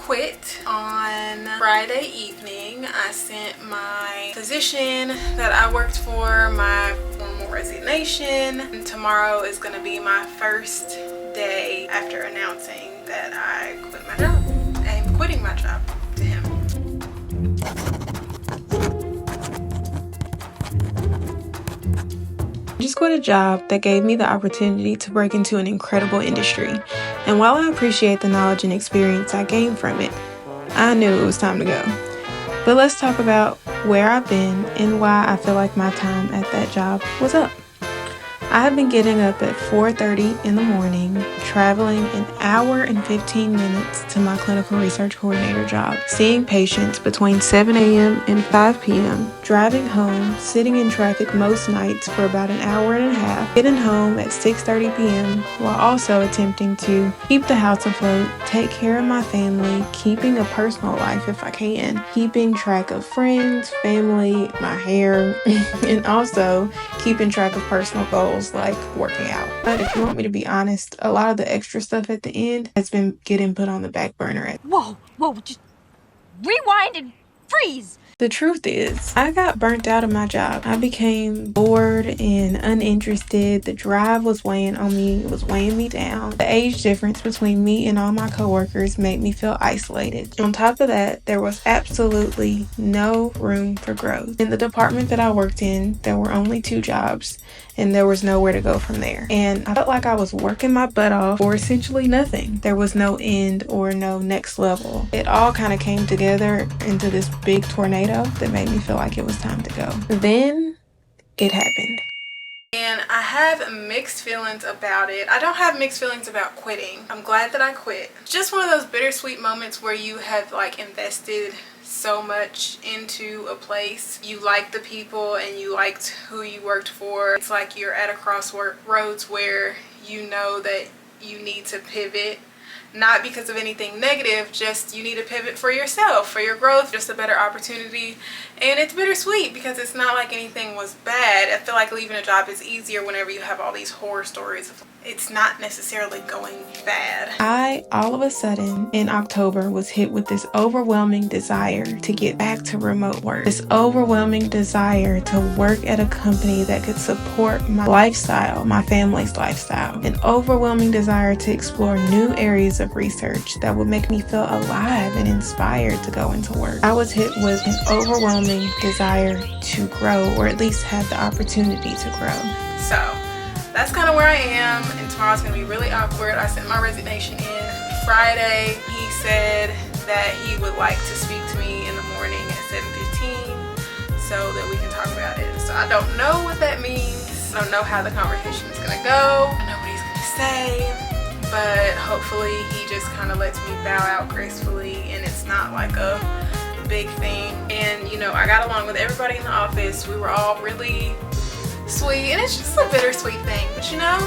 quit on Friday evening. I sent my position that I worked for my formal resignation, and tomorrow is going to be my first day after announcing that I quit my job. I'm quitting my job to him. I just quit a job that gave me the opportunity to break into an incredible industry. And while I appreciate the knowledge and experience I gained from it, I knew it was time to go. But let's talk about where I've been and why I feel like my time at that job was up. I have been getting up at 4:30 in the morning, traveling an hour and 15 minutes to my clinical research coordinator job, seeing patients between 7 a.m. and 5 p.m., driving home, sitting in traffic most nights for about an hour and a half, getting home at 6:30 p.m. while also attempting to keep the house afloat, take care of my family, keeping a personal life if I can, keeping track of friends, family, my hair, and also keeping track of personal goals like working out. But if you want me to be honest, a lot of the extra stuff at the end has been getting put on the back burner. Whoa, just rewind and freeze. The truth is, I got burnt out of my job. I became bored and uninterested. The drive was weighing on me. It was weighing me down. The age difference between me and all my coworkers made me feel isolated. On top of that, there was absolutely no room for growth. In the department that I worked in, there were only 2 jobs, and there was nowhere to go from there. And I felt like I was working my butt off for essentially nothing. There was no end or no next level. It all kind of came together into this big tornado that made me feel like it was time to go. Then it happened. And I have mixed feelings about it. I don't have mixed feelings about quitting. I'm glad that I quit. It's just one of those bittersweet moments where you have like invested so much into a place. You like the people and you liked who you worked for. It's like you're at a crossroads where you know that you need to pivot. Not because of anything negative, just you need to pivot for yourself, for your growth, just a better opportunity. And it's bittersweet because it's not like anything was bad. I feel like leaving a job is easier whenever you have all these horror stories. It's not necessarily going bad. I, all of a sudden, in October, was hit with this overwhelming desire to get back to remote work. This overwhelming desire to work at a company that could support my lifestyle, my family's lifestyle. An overwhelming desire to explore new areas of research that would make me feel alive and inspired to go into work. I was hit with an overwhelming desire to grow, or at least have the opportunity to grow. So that's kind of where I am, and tomorrow's gonna be really awkward. I sent my resignation in Friday. He said that he would like to speak to me in the morning at 7:15 so that we can talk about it. So I don't know what that means. I don't know how the conversation is gonna go. I don't know what he's gonna say, but hopefully he just kind of lets me bow out gracefully and it's not like a big thing. And you know, I got along with everybody in the office. We were all really sweet, and it's just a bittersweet thing, but you know,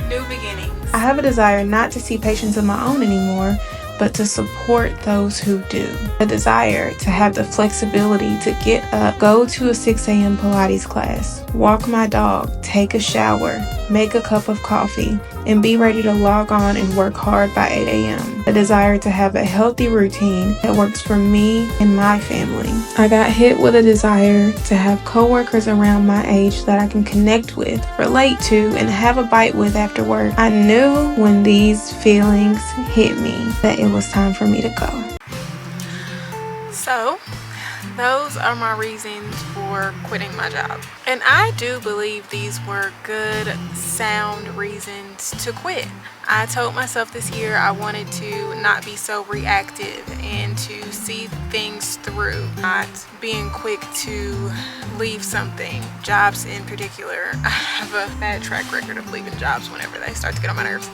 new beginnings. I have a desire not to see patients of my own anymore, but to support those who do. A desire to have the flexibility to get up, go to a 6 a.m. Pilates class, walk my dog, take a shower, make a cup of coffee, and be ready to log on and work hard by 8 a.m. A desire to have a healthy routine that works for me and my family. I got hit with a desire to have coworkers around my age that I can connect with, relate to, and have a bite with after work. I knew when these feelings hit me that it was time for me to go. So those are my reasons for quitting my job. And I do believe these were good, sound reasons to quit. I told myself this year I wanted to not be so reactive and to see things through, not being quick to leave something. Jobs in particular, I have a bad track record of leaving jobs whenever they start to get on my nerves.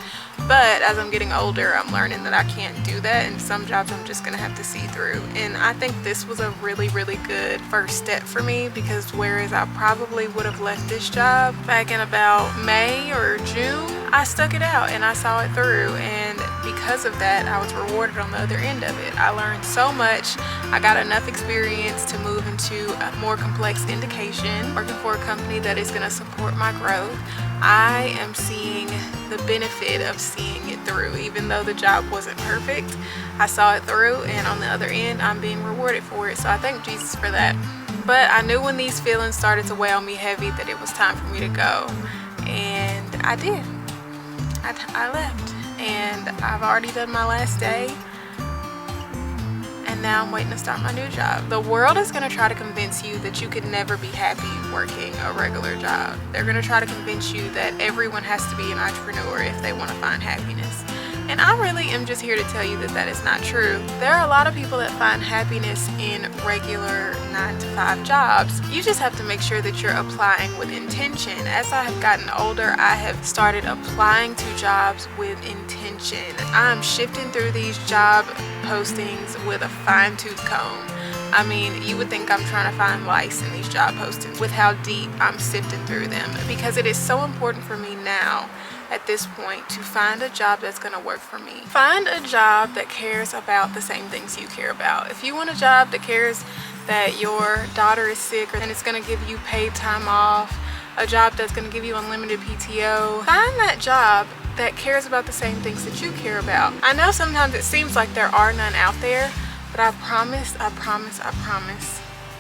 But as I'm getting older, I'm learning that I can't do that, and some jobs I'm just gonna have to see through. And I think this was a really, really good first step for me, because whereas I probably would have left this job back in about May or June, I stuck it out and I saw it through, and because of that, I was rewarded on the other end of it. I learned so much. I got enough experience to move into a more complex indication, working for a company that is going to support my growth. I am seeing the benefit of seeing it through. Even though the job wasn't perfect, I saw it through, and on the other end, I'm being rewarded for it. So I thank Jesus for that. But I knew when these feelings started to weigh on me heavy that it was time for me to go. And I did. I left. And I've already done my last day. And now I'm waiting to start my new job. The world is going to try to convince you that you could never be happy working a regular job. They're going to try to convince you that everyone has to be an entrepreneur if they want to find happiness. And I really am just here to tell you that that is not true. There are a lot of people that find happiness in regular 9-to-5 jobs. You just have to make sure that you're applying with intention. As I have gotten older, I have started applying to jobs with intention. I'm shifting through these job postings with a fine-tooth comb. I mean, you would think I'm trying to find lice in these job postings with how deep I'm sifting through them, because it is so important for me now at this point to find a job that's going to work for me. Find a job that cares about the same things you care about. If you want a job that cares that your daughter is sick and it's going to give you paid time off, a job that's going to give you unlimited PTO, find that job that cares about the same things that you care about. I know sometimes it seems like there are none out there, but I promise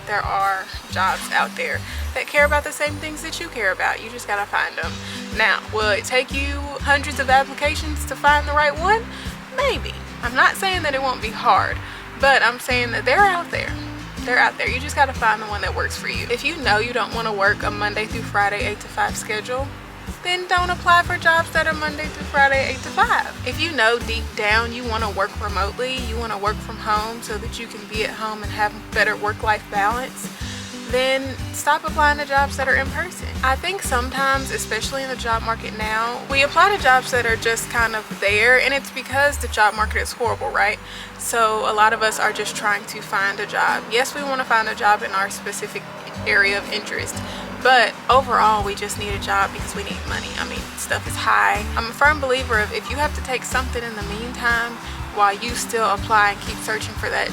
there are jobs out there that care about the same things that you care about. You just gotta find them. Now, will it take you hundreds of applications to find the right one? Maybe. I'm not saying that it won't be hard, but I'm saying that they're out there. They're out there. You just gotta find the one that works for you. If you know you don't want to work a Monday through Friday 8-to-5 schedule, then don't apply for jobs that are Monday through Friday 8-to-5. If you know deep down you want to work remotely, you want to work from home so that you can be at home and have better work-life balance, then stop applying to jobs that are in person. I think sometimes, especially in the job market now, we apply to jobs that are just kind of there, and it's because the job market is horrible, right? So a lot of us are just trying to find a job. Yes, we want to find a job in our specific area of interest, but overall we just need a job because we need money. I mean, stuff is high. I'm a firm believer of if you have to take something in the meantime while you still apply and keep searching for that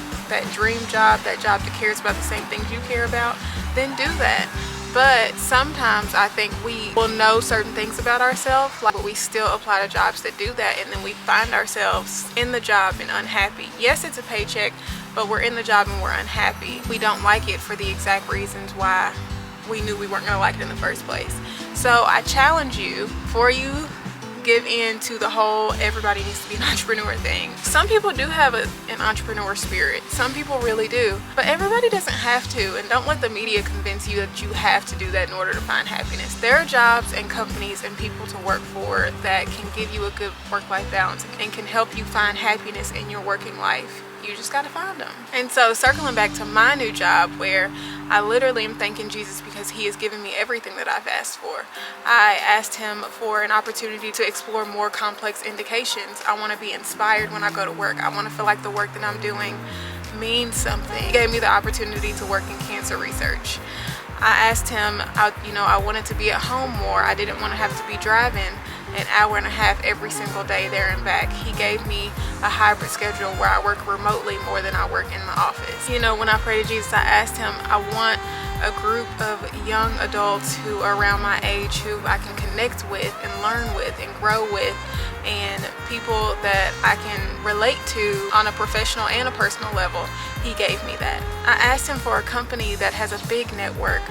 dream job, that job that cares about the same things you care about, then do that. But sometimes I think we will know certain things about ourselves, but we still apply to jobs that do that, and then we find ourselves in the job and unhappy. Yes, it's a paycheck, but we're in the job and we're unhappy. We don't like it for the exact reasons why we knew we weren't going to like it in the first place. So I challenge you, before you give in to the whole everybody needs to be an entrepreneur thing. Some people do have an entrepreneur spirit. Some people really do. But everybody doesn't have to, and don't let the media convince you that you have to do that in order to find happiness. There are jobs and companies and people to work for that can give you a good work-life balance and can help you find happiness in your working life. You just gotta find them. And so circling back to my new job, where I literally am thanking Jesus because he has given me everything that I've asked for. I asked him for an opportunity to explore more complex indications. I want to be inspired when I go to work. I want to feel like the work that I'm doing means something. He gave me the opportunity to work in cancer research. I asked him, I wanted to be at home more. I didn't want to have to be driving an hour and a half every single day there and back. He gave me a hybrid schedule where I work remotely more than I work in the office. When I prayed to Jesus, I asked him, I want a group of young adults who are around my age who I can connect with and learn with and grow with, and people that I can relate to on a professional and a personal level. He gave me that. I asked him for a company that has a big network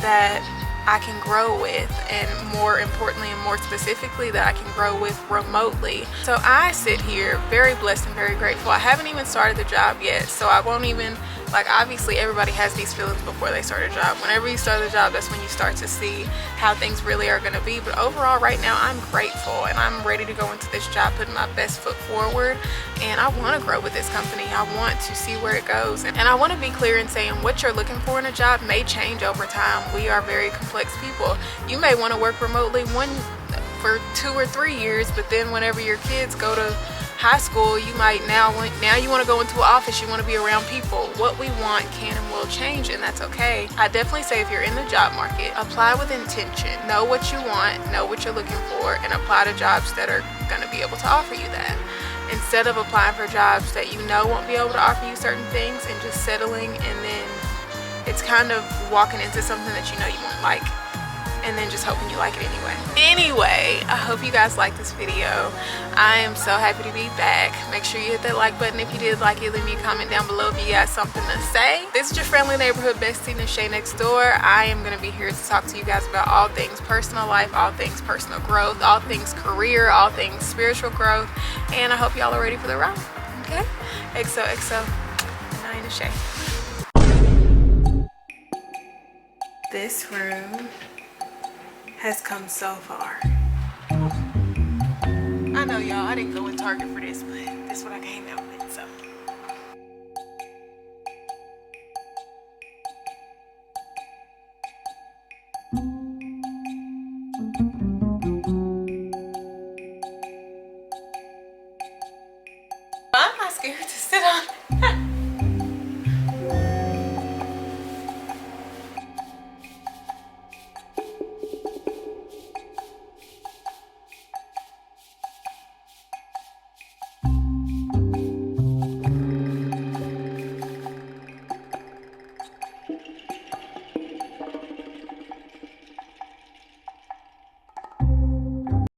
that I can grow with, and more importantly and more specifically that I can grow with remotely. So I sit here very blessed and very grateful. I haven't even started the job yet, so I won't even, obviously everybody has these feelings before they start a job. Whenever you start the job, that's when you start to see how things really are going to be. But overall right now I'm grateful, and I'm ready to go into this job putting my best foot forward, and I want to grow with this company. I want to see where it goes, and I want to be clear in saying what you're looking for in a job may change over time. We are very complex people. You may want to work remotely for 2 or 3 years, but then whenever your kids go to high school, you might now you want to go into an office, you want to be around people. What we want can and will change, and that's okay. I definitely say if you're in the job market, apply with intention. Know what you want, know what you're looking for, and apply to jobs that are going to be able to offer you that. instead of applying for jobs that you know won't be able to offer you certain things and just settling, and then it's kind of walking into something that you know you won't like and then just hoping you like it anyway. Anyway, I hope you guys like this video. I am so happy to be back. Make sure you hit that like button if you did like it. Leave me a comment down below if you got something to say. This is your friendly neighborhood bestie, Nishay next door. I am going to be here to talk to you guys about all things personal life, all things personal growth, all things career, all things spiritual growth, and I hope y'all are ready for the ride. Okay? XOXO. And I am Nishay. This room has come so far. I know y'all, I didn't go in Target for this, but this is what I came out with, so.